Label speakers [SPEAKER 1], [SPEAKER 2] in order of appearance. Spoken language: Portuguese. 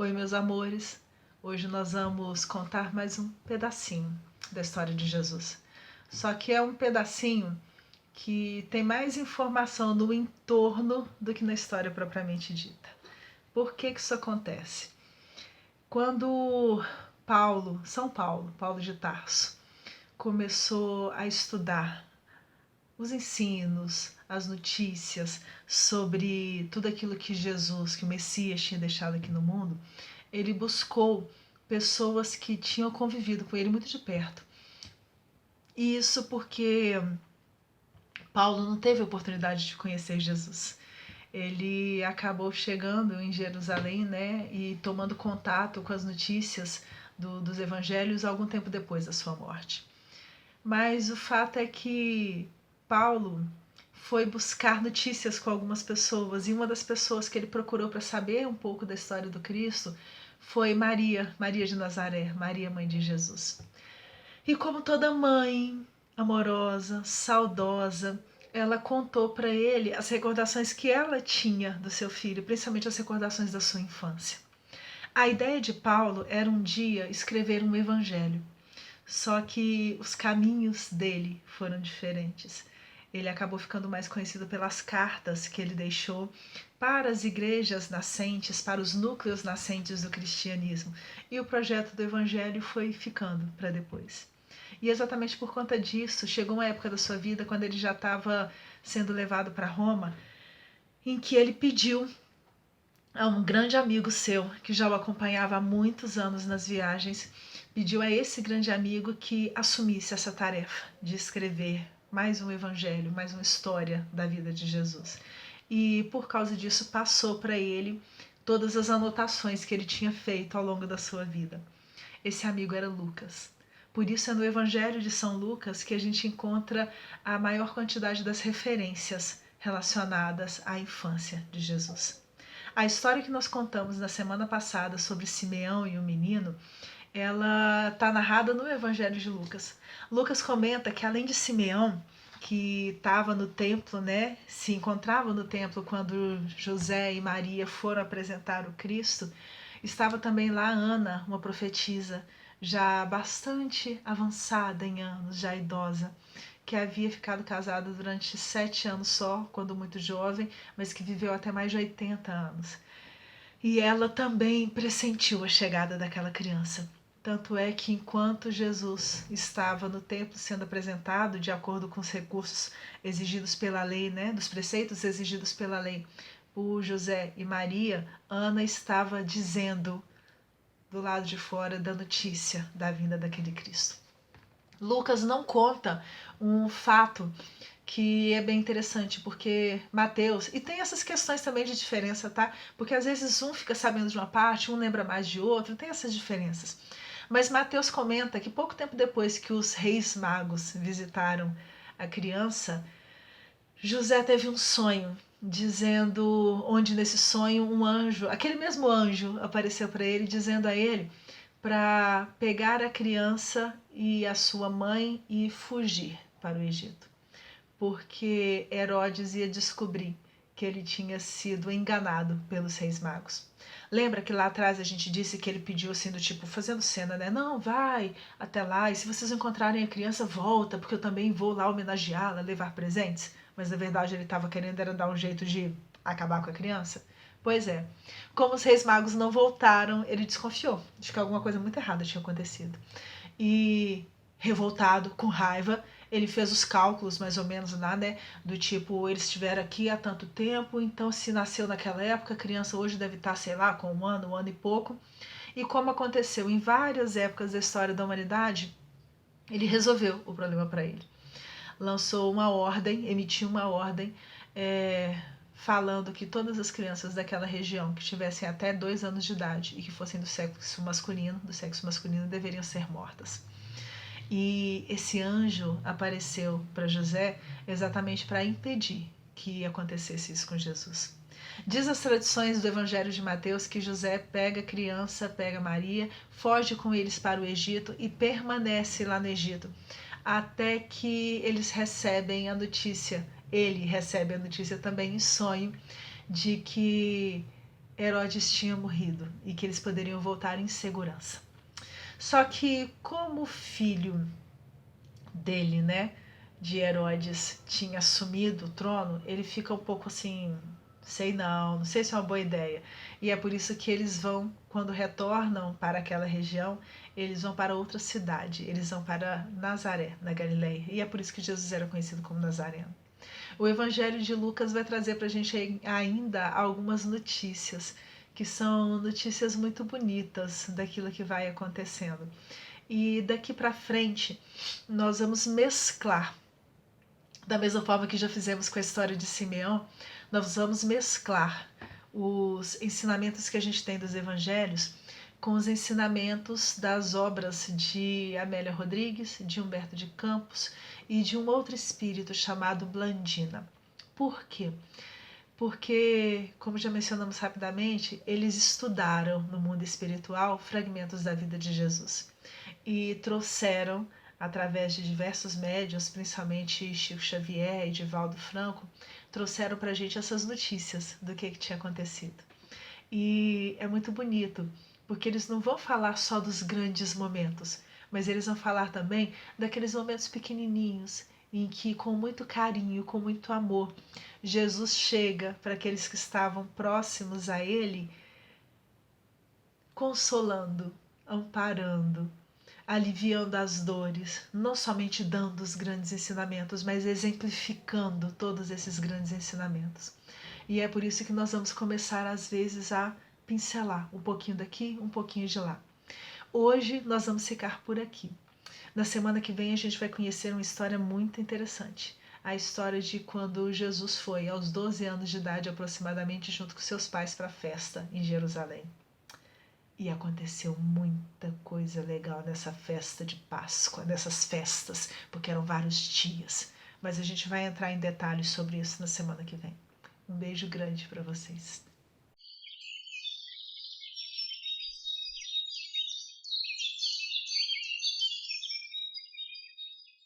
[SPEAKER 1] Oi, meus amores. Hoje nós vamos contar mais um pedacinho da história de Jesus. Só que é um pedacinho que tem mais informação no entorno do que na história propriamente dita. Por que isso acontece? Quando Paulo de Tarso, começou a estudar os ensinos, as notícias sobre tudo aquilo que Jesus, que o Messias tinha deixado aqui no mundo, ele buscou pessoas que tinham convivido com ele muito de perto. E isso porque Paulo não teve a oportunidade de conhecer Jesus. Ele acabou chegando em Jerusalém, né, e tomando contato com as notícias dos evangelhos algum tempo depois da sua morte. Mas o fato é que Paulo foi buscar notícias com algumas pessoas, e uma das pessoas que ele procurou para saber um pouco da história do Cristo foi Maria de Nazaré, Maria, mãe de Jesus. E como toda mãe amorosa, saudosa, ela contou para ele as recordações que ela tinha do seu filho, principalmente as recordações da sua infância. A ideia de Paulo era um dia escrever um evangelho, só que os caminhos dele foram diferentes. Ele acabou ficando mais conhecido pelas cartas que ele deixou para as igrejas nascentes, para os núcleos nascentes do cristianismo. E o projeto do evangelho foi ficando para depois. E exatamente por conta disso, chegou uma época da sua vida, quando ele já estava sendo levado para Roma, em que ele pediu a um grande amigo seu, que já o acompanhava há muitos anos nas viagens, pediu a esse grande amigo que assumisse essa tarefa de escrever mais um evangelho, mais uma história da vida de Jesus. E por causa disso passou para ele todas as anotações que ele tinha feito ao longo da sua vida. Esse amigo era Lucas. Por isso é no Evangelho de São Lucas que a gente encontra a maior quantidade das referências relacionadas à infância de Jesus. A história que nós contamos na semana passada sobre Simeão e o menino, ela está narrada no Evangelho de Lucas. Lucas comenta que além de Simeão, que estava no templo, né, se encontrava no templo quando José e Maria foram apresentar o Cristo, estava também lá Ana, uma profetisa, já bastante avançada em anos, já idosa, que havia ficado casada durante 7 anos só, quando muito jovem, mas que viveu até mais de 80 anos. E ela também pressentiu a chegada daquela criança. Tanto é que enquanto Jesus estava no templo sendo apresentado, de acordo com os recursos exigidos pela lei, né, dos preceitos exigidos pela lei, por José e Maria, Ana estava dizendo do lado de fora da notícia da vinda daquele Cristo. Lucas não conta um fato que é bem interessante, porque Mateus, e tem essas questões também de diferença, tá? Porque às vezes um fica sabendo de uma parte, um lembra mais de outro, tem essas diferenças. Mas Mateus comenta que pouco tempo depois que os reis magos visitaram a criança, José teve um sonho, dizendo, onde nesse sonho um anjo, aquele mesmo anjo, apareceu para ele, dizendo a ele para pegar a criança e a sua mãe e fugir para o Egito, porque Herodes ia descobrir que ele tinha sido enganado pelos reis magos. Lembra que lá atrás a gente disse que ele pediu assim do tipo, fazendo cena, né? Não, vai até lá e se vocês encontrarem a criança, volta, porque eu também vou lá homenageá-la, levar presentes. Mas na verdade ele estava querendo era dar um jeito de acabar com a criança. Pois é, como os reis magos não voltaram, ele desconfiou de que alguma coisa muito errada tinha acontecido. E revoltado, com raiva, ele fez os cálculos mais ou menos lá, né, do tipo, eles estiveram aqui há tanto tempo, então se nasceu naquela época, a criança hoje deve estar, sei lá, com um ano e pouco. E como aconteceu em várias épocas da história da humanidade, ele resolveu o problema para ele. Lançou uma ordem, emitiu uma ordem, falando que todas as crianças daquela região que tivessem até 2 anos de idade e que fossem do sexo masculino deveriam ser mortas. E esse anjo apareceu para José exatamente para impedir que acontecesse isso com Jesus. Diz as tradições do Evangelho de Mateus que José pega a criança, pega Maria, foge com eles para o Egito e permanece lá no Egito, até que eles recebem a notícia, ele recebe a notícia também em sonho, de que Herodes tinha morrido e que eles poderiam voltar em segurança. Só que como o filho dele, né, de Herodes, tinha assumido o trono, ele fica um pouco assim, não sei se é uma boa ideia. E é por isso que eles vão, quando retornam para aquela região, eles vão para outra cidade, eles vão para Nazaré, na Galileia. E é por isso que Jesus era conhecido como Nazareno. O Evangelho de Lucas vai trazer para a gente ainda algumas notícias, que são notícias muito bonitas daquilo que vai acontecendo. E daqui para frente, nós vamos mesclar, da mesma forma que já fizemos com a história de Simeão, nós vamos mesclar os ensinamentos que a gente tem dos evangelhos com os ensinamentos das obras de Amélia Rodrigues, de Humberto de Campos e de um outro espírito chamado Blandina. Por quê? Porque, como já mencionamos rapidamente, eles estudaram no mundo espiritual fragmentos da vida de Jesus e trouxeram, através de diversos médiuns, principalmente Chico Xavier e Divaldo Franco, trouxeram para a gente essas notícias do que tinha acontecido. E é muito bonito, porque eles não vão falar só dos grandes momentos, mas eles vão falar também daqueles momentos pequenininhos, em que, com muito carinho, com muito amor, Jesus chega para aqueles que estavam próximos a ele, consolando, amparando, aliviando as dores, não somente dando os grandes ensinamentos, mas exemplificando todos esses grandes ensinamentos. E é por isso que nós vamos começar, às vezes, a pincelar um pouquinho daqui, um pouquinho de lá. Hoje nós vamos ficar por aqui. Na semana que vem a gente vai conhecer uma história muito interessante. A história de quando Jesus foi, aos 12 anos de idade aproximadamente, junto com seus pais para a festa em Jerusalém. E aconteceu muita coisa legal nessa festa de Páscoa, nessas festas, porque eram vários dias. Mas a gente vai entrar em detalhes sobre isso na semana que vem. Um beijo grande para vocês.